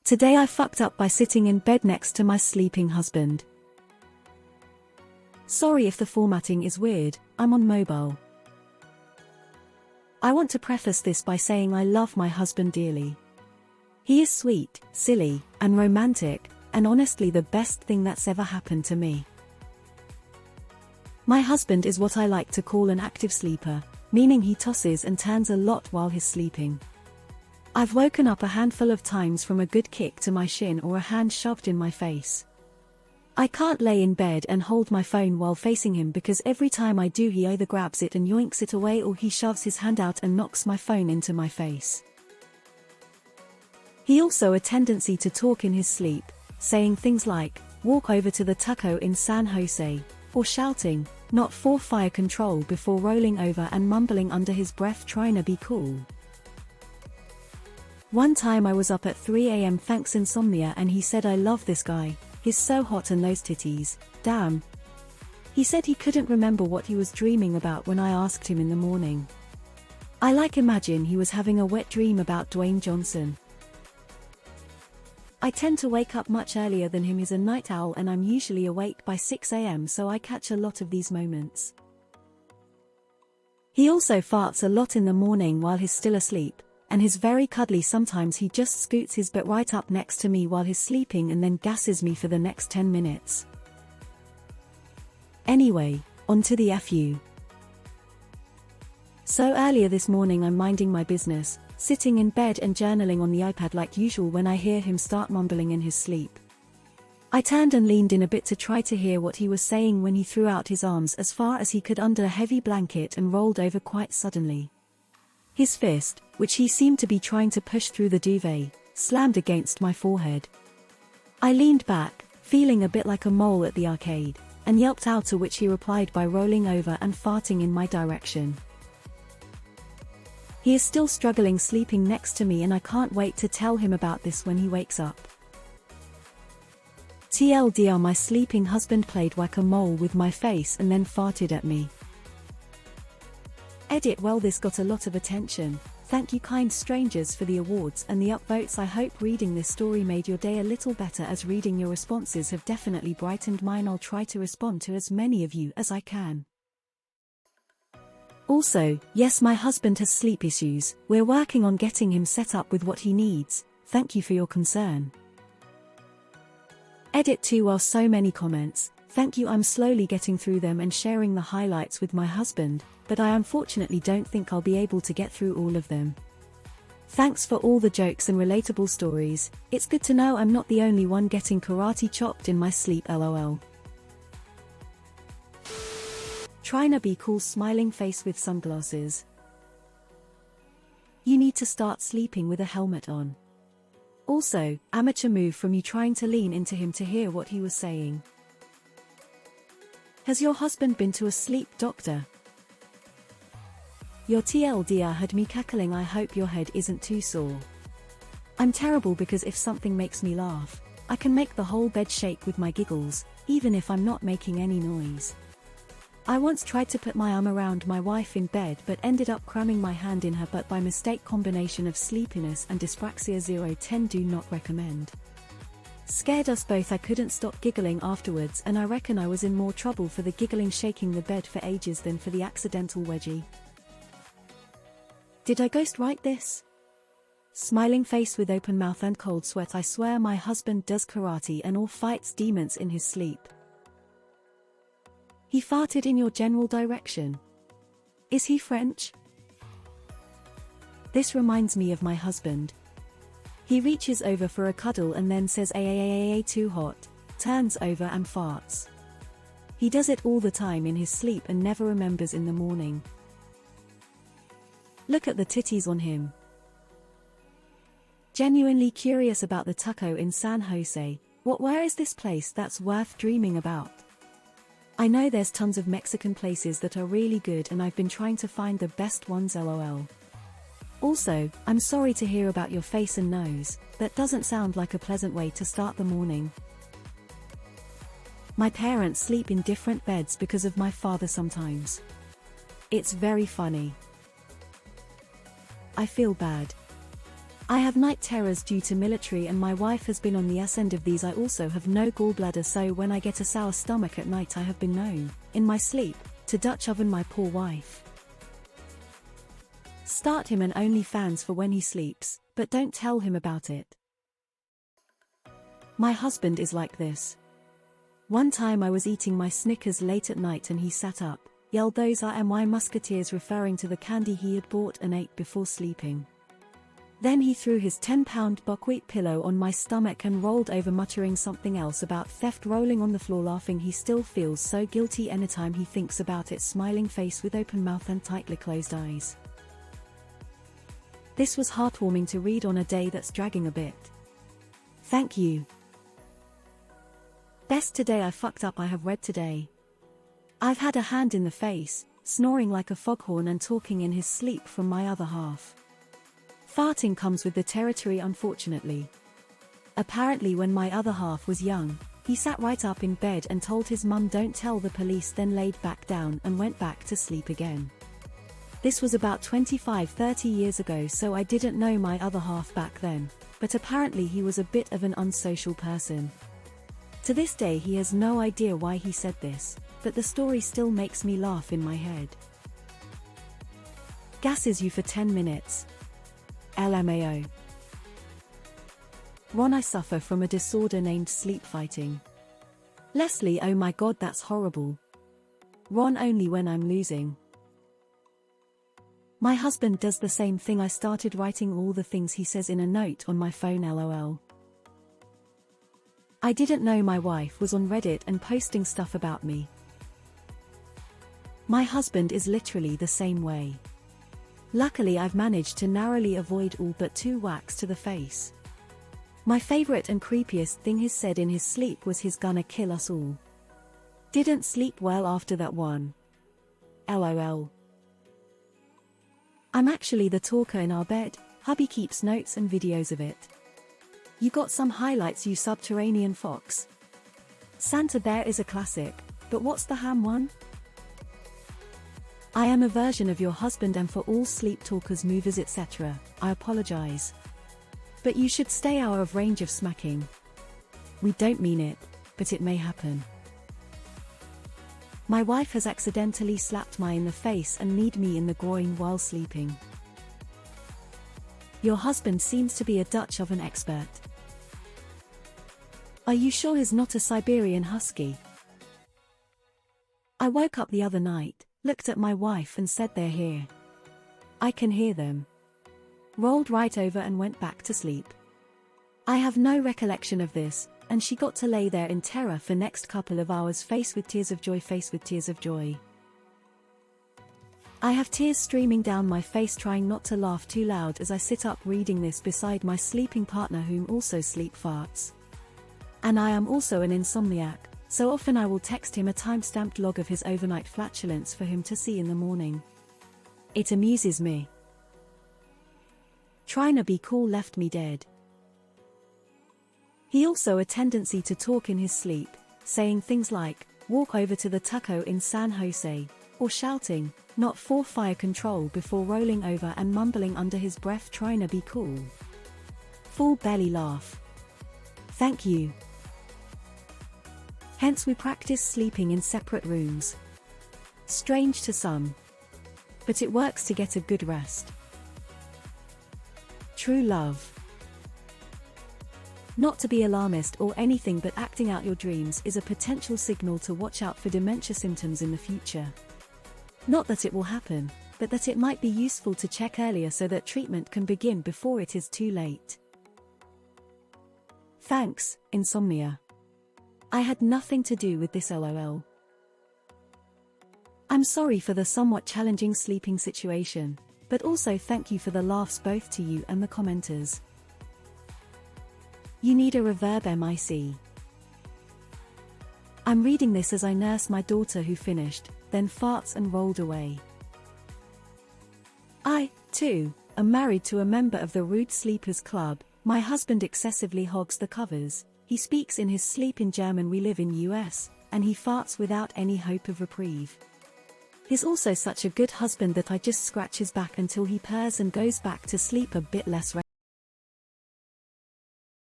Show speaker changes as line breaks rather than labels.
Today I fucked up by sitting in bed next to my sleeping husband. Sorry if the formatting is weird, I'm on mobile. I want to preface this by saying I love my husband dearly. He is sweet, silly, and romantic, and honestly the best thing that's ever happened to me. My husband is what I like to call an active sleeper, meaning he tosses and turns a lot while he's sleeping. I've woken up a handful of times from a good kick to my shin or a hand shoved in my face. I can't lay in bed and hold my phone while facing him because every time I do he either grabs it and yoinks it away or he shoves his hand out and knocks my phone into my face. He also a tendency to talk in his sleep, saying things like, "Walk over to the taco in San Jose," or shouting, "Not for fire control," before rolling over and mumbling under his breath trying to be cool. One time I was up at 3 a.m. thanks insomnia and he said, "I love this guy, he's so hot and those titties, damn." He said he couldn't remember what he was dreaming about when I asked him in the morning. I imagine he was having a wet dream about Dwayne Johnson. I tend to wake up much earlier than him. He's a night owl and I'm usually awake by 6 a.m. so I catch a lot of these moments. He also farts a lot in the morning while he's still asleep, and he's very cuddly. Sometimes he just scoots his butt right up next to me while he's sleeping and then gasses me for the next 10 minutes. Anyway, on to the FU. So earlier this morning I'm minding my business, sitting in bed and journaling on the iPad like usual when I hear him start mumbling in his sleep. I turned and leaned in a bit to try to hear what he was saying when he threw out his arms as far as he could under a heavy blanket and rolled over quite suddenly. His fist, which he seemed to be trying to push through the duvet, slammed against my forehead. I leaned back, feeling a bit like a mole at the arcade, and yelped out, to which he replied by rolling over and farting in my direction. He is still struggling sleeping next to me and I can't wait to tell him about this when he wakes up. TLDR, my sleeping husband played whack-a-mole with my face and then farted at me. Edit. Well, this got a lot of attention. Thank you kind strangers for the awards and the upvotes. I hope reading this story made your day a little better, as reading your responses have definitely brightened mine. I'll try to respond to as many of you as I can. Also, yes, my husband has sleep issues. We're working on getting him set up with what he needs. Thank you for your concern. Edit 2. While so many comments, thank you. I'm slowly getting through them and sharing the highlights with my husband, but I unfortunately don't think I'll be able to get through all of them. Thanks for all the jokes and relatable stories. It's good to know I'm not the only one getting karate chopped in my sleep, lol. Trying to be cool, smiling face with sunglasses. You need to start sleeping with a helmet on. Also, amateur move from you trying to lean into him to hear what he was saying. Has your husband been to a sleep doctor? Your TLDR had me cackling. I hope your head isn't too sore. I'm terrible because if something makes me laugh, I can make the whole bed shake with my giggles, even if I'm not making any noise. I once tried to put my arm around my wife in bed but ended up cramming my hand in her butt by mistake. Combination of sleepiness and dyspraxia 010. Do not recommend. Scared us both. I couldn't stop giggling afterwards and I reckon I was in more trouble for the giggling shaking the bed for ages than for the accidental wedgie. Did I ghost write this? Smiling face with open mouth and cold sweat. I swear my husband does karate and all fights demons in his sleep. He farted in your general direction. Is he French? This reminds me of my husband. He reaches over for a cuddle and then says too hot, turns over and farts. He does it all the time in his sleep and never remembers in the morning. Look at the titties on him. Genuinely curious about the taco in San Jose. Where is this place that's worth dreaming about? I know there's tons of Mexican places that are really good and I've been trying to find the best ones, lol. Also, I'm sorry to hear about your face and nose. That doesn't sound like a pleasant way to start the morning. My parents sleep in different beds because of my father sometimes. It's very funny. I feel bad. I have night terrors due to military and my wife has been on the end of these. I also have no gallbladder, so when I get a sour stomach at night I have been known, in my sleep, to Dutch oven my poor wife. Start him an OnlyFans for when he sleeps, but don't tell him about it. My husband is like this. One time I was eating my Snickers late at night and he sat up, yelled those are my musketeers, referring to the candy he had bought and ate before sleeping. Then he threw his 10-pound buckwheat pillow on my stomach and rolled over, muttering something else about theft, rolling on the floor laughing. He still feels so guilty anytime he thinks about it, smiling face with open mouth and tightly closed eyes. This was heartwarming to read on a day that's dragging a bit. Thank you. Best today I fucked up I have read today. I've had a hand in the face, snoring like a foghorn and talking in his sleep from my other half. Farting comes with the territory, unfortunately. Apparently when my other half was young, he sat right up in bed and told his mum don't tell the police, then laid back down and went back to sleep again. This was about 25-30 years ago, so I didn't know my other half back then, but apparently he was a bit of an unsocial person. To this day he has no idea why he said this, but the story still makes me laugh in my head. Gasses you for 10 minutes. LMAO. Ron, I suffer from a disorder named sleep fighting. Leslie, oh my god, that's horrible. Ron, only when I'm losing. My husband does the same thing. I started writing all the things he says in a note on my phone, LOL. I didn't know my wife was on Reddit and posting stuff about me. My husband is literally the same way. Luckily I've managed to narrowly avoid all but 2 whacks to the face. My favorite and creepiest thing he said in his sleep was he's gonna kill us all. Didn't sleep well after that one. LOL. I'm actually the talker in our bed. Hubby keeps notes and videos of it. You got some highlights, you subterranean fox. Santa Bear is a classic, but what's the ham one? I am a version of your husband, and for all sleep talkers, movers, etc., I apologize. But you should stay out of range of smacking. We don't mean it, but it may happen. My wife has accidentally slapped me in the face and kneed me in the groin while sleeping. Your husband seems to be a Dutch oven expert. Are you sure he's not a Siberian husky? I woke up the other night, looked at my wife and said they're here. I can hear them. Rolled right over and went back to sleep. I have no recollection of this, and she got to lay there in terror for next couple of hours, face with tears of joy, face with tears of joy. I have tears streaming down my face, trying not to laugh too loud as I sit up reading this beside my sleeping partner, whom also sleep farts. And I am also an insomniac, so often I will text him a time-stamped log of his overnight flatulence for him to see in the morning. It amuses me. Trying to be cool left me dead. He also a tendency to talk in his sleep, saying things like, walk over to the taco in San Jose, or shouting, not for fire control, before rolling over and mumbling under his breath trying to be cool. Full belly laugh. Thank you. Hence we practice sleeping in separate rooms. Strange to some. But it works to get a good rest. True love. Not to be alarmist or anything, but acting out your dreams is a potential signal to watch out for dementia symptoms in the future. Not that it will happen, but that it might be useful to check earlier so that treatment can begin before it is too late. Thanks, insomnia. I had nothing to do with this, LOL. I'm sorry for the somewhat challenging sleeping situation, but also thank you for the laughs both to you and the commenters. You need a reverb, MIC. I'm reading this as I nurse my daughter who finished, then farts and rolled away. I, too, am married to a member of the Rude Sleepers Club. My husband excessively hogs the covers. He speaks in his sleep in German. We live in US, and he farts without any hope of reprieve. He's also such a good husband that I just scratch his back until he purrs and goes back to sleep a bit less